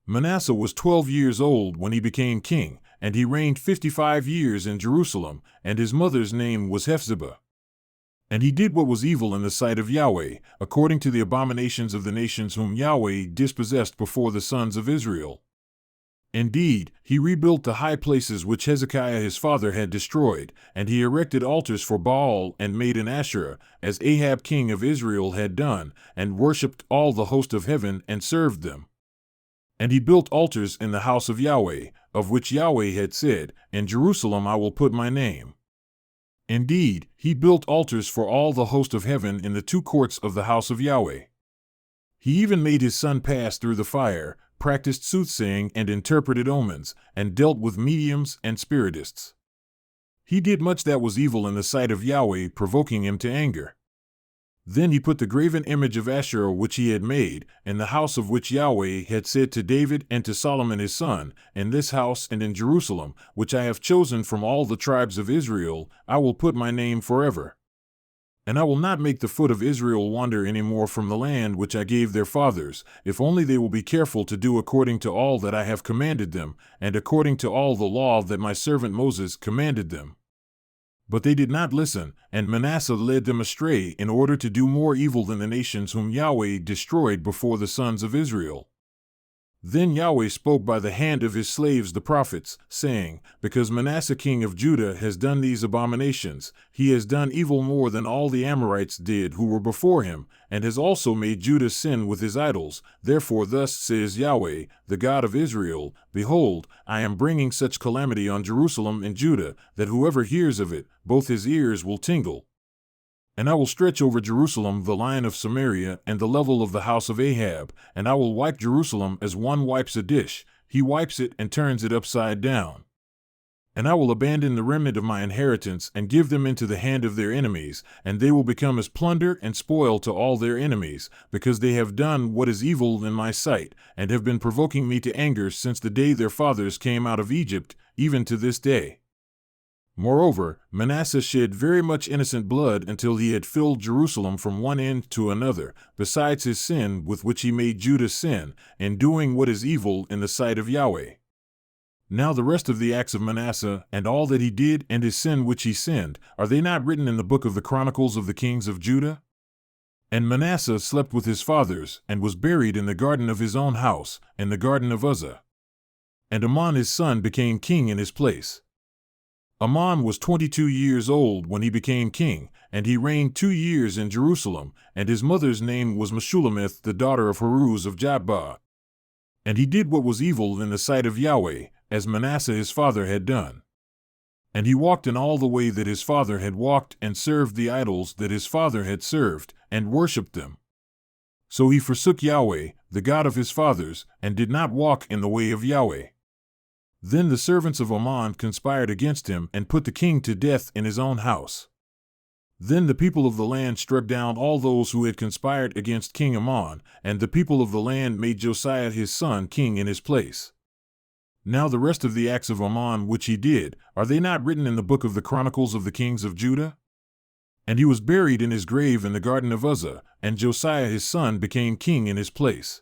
Manasseh was 12 years old when he became king, and he reigned 55 years in Jerusalem, and his mother's name was Hephzibah. And he did what was evil in the sight of Yahweh, according to the abominations of the nations whom Yahweh dispossessed before the sons of Israel. Indeed, he rebuilt the high places which Hezekiah his father had destroyed, and he erected altars for Baal and made an Asherah, as Ahab king of Israel had done, and worshipped all the host of heaven and served them. And he built altars in the house of Yahweh, of which Yahweh had said, "In Jerusalem I will put my name." Indeed, he built altars for all the host of heaven in the two courts of the house of Yahweh. He even made his son pass through the fire, practiced soothsaying and interpreted omens, and dealt with mediums and spiritists. He did much that was evil in the sight of Yahweh, provoking him to anger. Then he put the graven image of Asherah which he had made, in the house of which Yahweh had said to David and to Solomon his son, "In this house and in Jerusalem, which I have chosen from all the tribes of Israel, I will put my name forever. And I will not make the foot of Israel wander any more from the land which I gave their fathers, if only they will be careful to do according to all that I have commanded them, and according to all the law that my servant Moses commanded them." But they did not listen, and Manasseh led them astray in order to do more evil than the nations whom Yahweh destroyed before the sons of Israel. Then Yahweh spoke by the hand of his slaves the prophets, saying, "Because Manasseh king of Judah has done these abominations, he has done evil more than all the Amorites did who were before him, and has also made Judah sin with his idols. Therefore thus says Yahweh, the God of Israel, Behold, I am bringing such calamity on Jerusalem and Judah, that whoever hears of it, both his ears will tingle. And I will stretch over Jerusalem the line of Samaria and the level of the house of Ahab, and I will wipe Jerusalem as one wipes a dish, he wipes it and turns it upside down. And I will abandon the remnant of my inheritance and give them into the hand of their enemies, and they will become as plunder and spoil to all their enemies, because they have done what is evil in my sight, and have been provoking me to anger since the day their fathers came out of Egypt, even to this day." Moreover, Manasseh shed very much innocent blood until he had filled Jerusalem from one end to another, besides his sin with which he made Judah sin, in doing what is evil in the sight of Yahweh. Now the rest of the acts of Manasseh, and all that he did, and his sin which he sinned, are they not written in the book of the Chronicles of the kings of Judah? And Manasseh slept with his fathers, and was buried in the garden of his own house, in the garden of Uzzah. And Amon his son became king in his place. Amon was 22 years old when he became king, and he reigned 2 years in Jerusalem, and his mother's name was Meshullemeth, the daughter of Haruz of Jabba. And he did what was evil in the sight of Yahweh, as Manasseh his father had done. And he walked in all the way that his father had walked, and served the idols that his father had served, and worshipped them. So he forsook Yahweh, the God of his fathers, and did not walk in the way of Yahweh. Then the servants of Amon conspired against him and put the king to death in his own house. Then the people of the land struck down all those who had conspired against King Amon, and the people of the land made Josiah his son king in his place. Now the rest of the acts of Amon which he did, are they not written in the book of the Chronicles of the kings of Judah? And he was buried in his grave in the garden of Uzzah, and Josiah his son became king in his place.